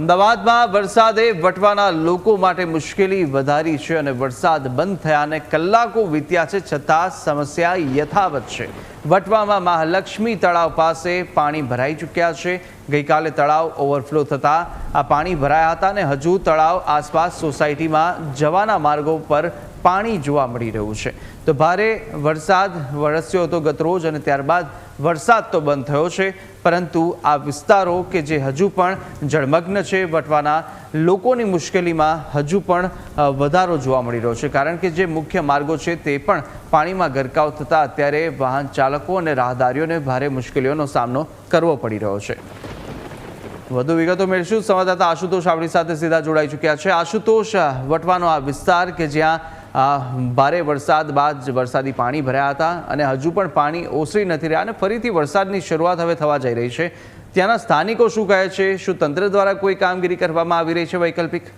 અમદાવાદમાં વરસાદે વટવાના લોકો માટે મુશ્કેલી વધારી છે અને વરસાદ બંધ થયાને કલાકો વીત્યા છે છતાં સમસ્યા યથાવત છે। વટવામાં મહાલક્ષ્મી તળાવ પાસે પાણી ભરાઈ ચૂક્યા છે। ગઈકાલે તળાવ ઓવરફ્લો થતાં આ પાણી ભરાયા હતા અને હજુ તળાવ આસપાસ સોસાયટીમાં જવાના માર્ગો પર પાણી જોવા મળી રહ્યું છે। તો ભારે વરસાદ વરસ્યો હતો ગતરોજ અને ત્યારબાદ વરસાદ તો બંધ થયો છે, પરંતુ આ વિસ્તારો કે જે હજુ પણ જળમગ્ન છે, વટવાના લોકોની મુશ્કેલીમાં હજુ પણ વધારો જોવા મળી રહ્યો છે, કારણ કે જે મુખ્ય માર્ગો છે તે પણ પાણીમાં ગરકાવ થતાં અત્યારે વાહન ચાલકો અને રાહદારીઓને ભારે મુશ્કેલીઓનો સામનો કરવો પડી રહ્યો છે। વધુ વિગતો મેળવીશું। સંવાદદાતા આશુતોષ આપણી સાથે સીધા જોડાઈ ચૂક્યા છે। આશુતોષ, વટવાનો આ વિસ્તાર કે જ્યાં ભારે વરસાદ બાદ વરસાદી પાણી ભર્યા હતા અને હજુ પણ પાણી ઓસરી નથી રહ્યા અને ફરીથી વરસાદની શરૂઆત હવે થવા જઈ રહી છે, ત્યાંના સ્થાનિકો શું કહે છે? શું તંત્ર દ્વારા કોઈ કામગીરી કરવામાં આવી રહી છે વૈકલ્પિક?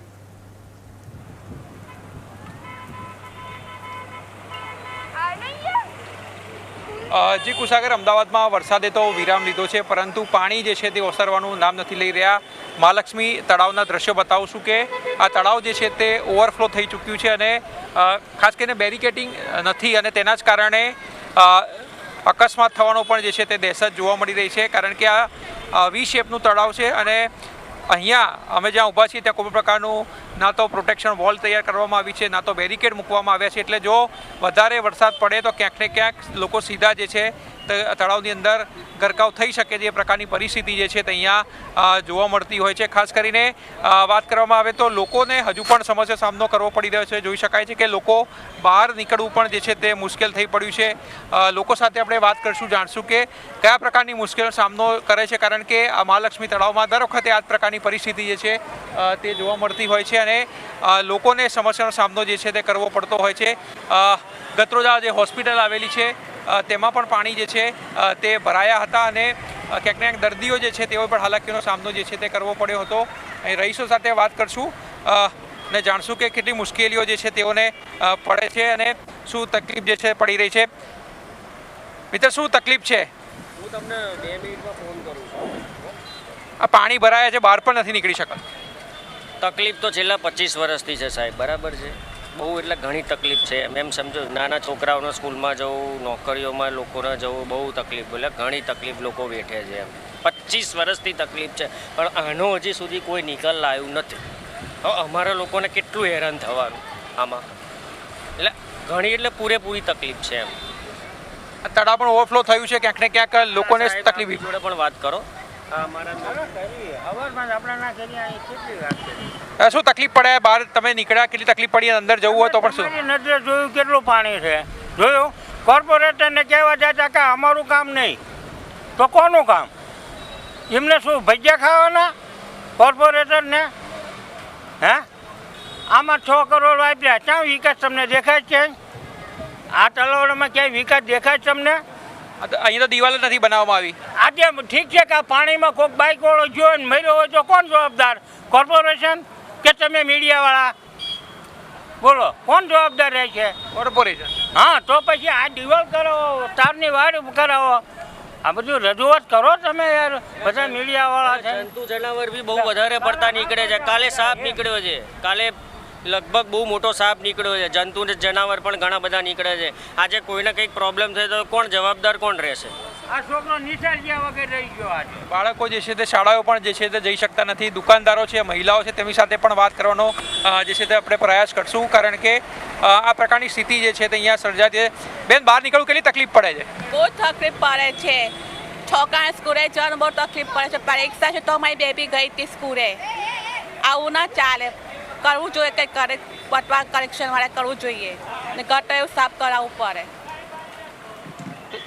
જી કુશાગર, અમદાવાદમાં વરસાદે તો વિરામ લીધો છે, પરંતુ પાણી જે છે તે ઓસરવાનું નામ નથી લઈ રહ્યા। મહાલક્ષ્મી તળાવના દ્રશ્યો બતાવું કે આ તળાવ જે છે તે ઓવરફ્લો થઈ ચૂક્યું છે અને ખાસ કરીને બેરિકેડિંગ નથી અને તેના જ કારણે અકસ્માત થવાનો પણ જે છે તે દહેશત જોવા મળી રહી છે, કારણ કે આ વી શેપનું તળાવ છે અને અહીંયા અમે જ્યાં ઊભા છીએ ત્યાં કોઈ પ્રકારનું ના તો પ્રોટેક્શન વોલ તૈયાર કરવામાં આવી છે, ના તો બેરિકેડ મૂકવામાં આવ્યા છે, એટલે જો વધારે વરસાદ પડે તો ક્યાંક ને ક્યાંક લોકો સીધા જે છે તળાવની અંદર ગરકાવ થઈ શકે છે। એ પ્રકારની પરિસ્થિતિ જે છે તે અહીંયા જોવા મળતી હોય છે। ખાસ કરીને વાત કરવામાં આવે તો લોકોને હજુ પણ સમસ્યા સામનો કરવો પડી રહ્યો છે। જોઈ શકાય છે કે લોકો બહાર નીકળવું પણ જે છે તે મુશ્કેલ થઈ પડ્યું છે। લોકો સાથે આપણે વાત કરશું, જાણશું કે કયા પ્રકારની મુશ્કેલીનો સામનો કરે છે, કારણ કે આ મહાલક્ષ્મી તળાવમાં દર વખતે આ જ પ્રકારની પરિસ્થિતિ જે છે તે જોવા મળતી હોય છે અને લોકોને સમસ્યાનો સામનો જે છે તે કરવો પડતો હોય છે। ગતરોજ આ જે હોસ્પિટલ આવેલી છે તેમાં પણ પાણી જે છે તે ભરાયા હતા અને ક્યાંક ને ક્યાંક દર્દીઓ જે છે તેઓ પણ હાલાકીનો સામનો જે છે તે કરવો પડ્યો હતો। અહીં રહીશો સાથે વાત કરશું અને જાણશું કે કેટલી મુશ્કેલીઓ જે છે તેઓને પડે છે અને શું તકલીફ જે છે પડી રહી છે। મિત્ર, શું તકલીફ છે? હું તમને 2 મિનિટમાં ફોન કરું છું। આ પાણી ભરાયા છે, બહાર પણ નથી નીકળી શકતું। તકલીફ તો છેલ્લા 25 વર્ષથી છે સાહેબ, બરાબર છે? બહુ એટલે ઘણી તકલીફ છે। એમ સમજો, નાના છોકરાઓને સ્કૂલમાં જવું, નોકરીઓમાં લોકોને જવું બહુ તકલીફ, એટલે ઘણી તકલીફ લોકો વેઠે છે। એમ 25 વર્ષથી તકલીફ છે, પણ આનો હજી સુધી કોઈ નિકાલ લાવ્યું નથી। હવે અમારા લોકોને કેટલું હેરાન થવાનું આમાં, એટલે ઘણી એટલે પૂરેપૂરી તકલીફ છે। એમ તળાવ પણ ઓવરફ્લો થયું છે, ક્યાંક ને ક્યાંક લોકોને તકલીફ જોડે પણ વાત કરો। શું તકલીફ પડે? બહાર તમે નીકળ્યા, કેટલી તકલીફ પડી? અંદર જવું હોય તો પણ શું? નજરે જોયું કેટલું પાણી છે, જોયું? કોર્પોરેટરને કહેવા જતા કે અમારું કામ નહીં તો કોનું કામ? એમને શું ભજીયા ખાવાના કોર્પોરેટરને? હે, આમાં 6 કરોડ વાપર્યા, ક્યાં વિકાસ તમને દેખાય છે? આ તળાવમાં ક્યાંય વિકાસ દેખાય તમને? અહીં તો દિવાલ નથી બનાવવામાં આવી। આજે ઠીક છે કે આ પાણીમાં કોઈક બાઇક વાળો જોયો ને મર્યો હોય તો કોણ જવાબદાર? કોર્પોરેશન કે તમે મીડિયાવાળા? બોલો, કોણ જવાબદાર રહે છે? કોર્પોરેશન। હા, તો પછી આ દિવાલ કરાવો, તારની વાડ કરાવો, આ બધું રજૂઆત કરો તમે યાર, બધા મીડિયાવાળા છે। જંતુ જનાવર બી બહુ વધારે પડતા નીકળે છે। કાલે સાપ નીકળ્યો છે, કાલે લગભગ બહુ મોટો સાપ નીકળ્યો છે। જંતુ જનાવર પણ ઘણા બધા નીકળે છે। આજે કોઈને કંઈક પ્રોબ્લેમ થાય તો કોણ જવાબદાર, કોણ રહેશે? આ છોકરો નિશાળ ગયા વગર રહી ગયો આજે। બાળકો જે છે તે શાળાઓ પણ જે છે તે જઈ શકતા નથી। દુકાનદારો છે, મહિલાઓ છે, તેમની સાથે પણ વાત કરવાનો જે છે તે આપણે પ્રયાસ કરશું, કારણ કે આ પ્રકારની સ્થિતિ જે છે તે અહીંયા સર્જાય છે। બેન, બહાર નીકળવું કેટલી તકલીફ પડે છે? બહુ તકલીફ પડે છે। છોકરાને સ્કૂલે જવાનું બહુ તકલીફ પડે છે। પરીક્ષા છે તો મારી બેબી ગઈ હતી સ્કૂલે। આવું ના ચાલે, કરવું જોઈએ, કંઈક કરે પટવા કરેક્શનવાળા કરવું જોઈએ ને ગટર એવું સાફ કરાવવું પડે।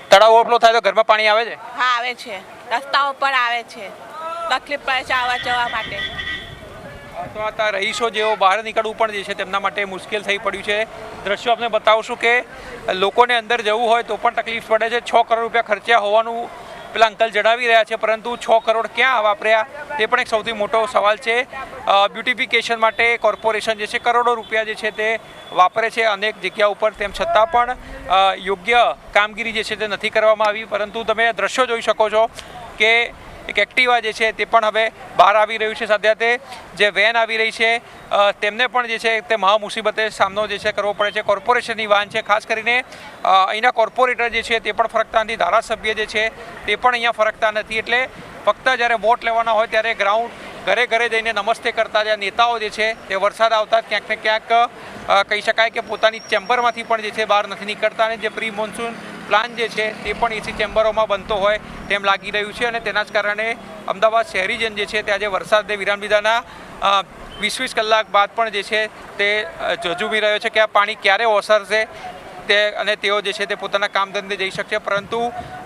તળાવ ઓવરફ્લો થાય તો ઘરમાં પાણી આવે છે? હા, આવે છે, રસ્તાઓ પર આવે છે, તકલીફ પડે છે આવવા જવા માટે। તો આ રહીશો જેઓ બહાર નીકળવું પણ જે છે તેમના માટે મુશ્કેલ થઈ પડ્યું છે। દ્રશ્યો આપણે બતાવશું કે લોકોને અંદર જવું હોય તો પણ તકલીફ પડે છે। 6 કરોડ રૂપિયા ખર્ચ્યા હોવાનું પેલા અંકલ જણાવી રહ્યા છે, પરંતુ 6 કરોડ ક્યાં વાપર્યા તે પણ એક સૌથી મોટો સવાલ છે। બ્યુટિફિકેશન માટે કોર્પોરેશન જે છે કરોડો રૂપિયા જે છે તે વાપરે છે અનેક જગ્યા ઉપર, તેમ છતાં પણ યોગ્ય કામગીરી જે છે તે નથી કરવામાં આવી। પરંતુ તમે દ્રશ્યો જોઈ શકો છો કે એક એક્ટિવા જે છે તે પણ હવે બહાર આવી રહ્યું છે. સાથે જે વેન આવી રહી છે તેમને પણ જે છે તે મહા મુસીબતે સામનો જે છે કરવો પડે છે. કોર્પોરેશનની વાન છે, ખાસ કરીને અહીંના કોર્પોરેટર જે છે તે પણ ફરકતા નથી, ધારાસભ્ય જે છે તે પણ અહીંયા ફરકતા નથી. એટલે ફક્ત જ્યારે વોટ લેવાના હોય ત્યારે ગ્રાઉન્ડ ઘરે ઘરે જઈને નમસ્તે કરતા જે નેતાઓ જે છે તે વરસાદ આવતા ક્યાંક ને ક્યાંક કહી શકાય કે પોતાની ચેમ્બરમાંથી પણ જે છે બહાર નથી નીકળતા, અને જે પ્રી મોન્સૂન પ્લાન જે છે તે પણ એસી ચેમ્બરોમાં બનતો હોય તેમ લાગી રહ્યું છે. અને તેના જ કારણે અમદાવાદ શહેરીજન જે છે તે આજે વરસાદે વિરામ લીધાના 20 કલાક બાદ પણ જે છે તે ઝઝૂમી રહ્યો છે કે આ પાણી ક્યારે ઓસરશે અને તેઓ જે છે તે પોતાના કામ ધંધે જઈ શકશે. પરંતુ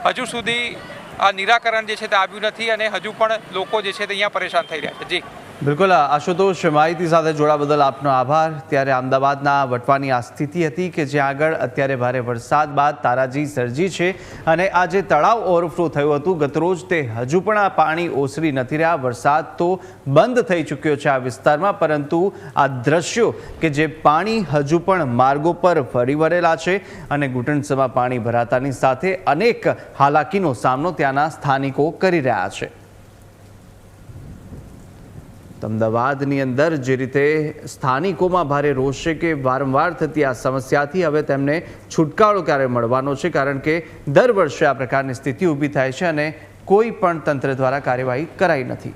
હજુ સુધી આ નિરાકરણ જે છે તે આવ્યું નથી અને હજુ પણ લોકો જે છે તે અહીંયા પરેશાન થઈ રહ્યા છે. જી બિલકુલ આશુતોષ, માહિતી સાથે જોડા બદલ આપનો આભાર. ત્યારે અમદાવાદના વટવાની આ સ્થિતિ હતી કે જ્યાં આગળ અત્યારે ભારે વરસાદ બાદ તારાજી સર્જી છે અને આ જે તળાવ ઓવરફ્લો થયું હતું ગતરોજ તે હજુ પણ આ પાણી ઓસરી નથી રહ્યા. વરસાદ તો બંધ થઈ ચૂક્યો છે આ વિસ્તારમાં, પરંતુ આ દ્રશ્યો કે જે પાણી હજુ પણ માર્ગો પર ફરી વળેલા છે અને ઘૂંટણસમાં પાણી ભરાતાની સાથે અનેક હાલાકીનો સામનો ત્યાંના સ્થાનિકો કરી રહ્યા છે. અમદાવાદની અંદર જે રીતે સ્થાનિકોમાં ભારે રોષ છે કે વારંવાર થતી આ સમસ્યાથી હવે તેમને છુટકારો ક્યારે મળવાનો છે, કારણ કે દર વર્ષે આ પ્રકારની સ્થિતિ ઊભી થાય છે અને કોઈ પણ તંત્ર દ્વારા કાર્યવાહી કરાઈ નથી.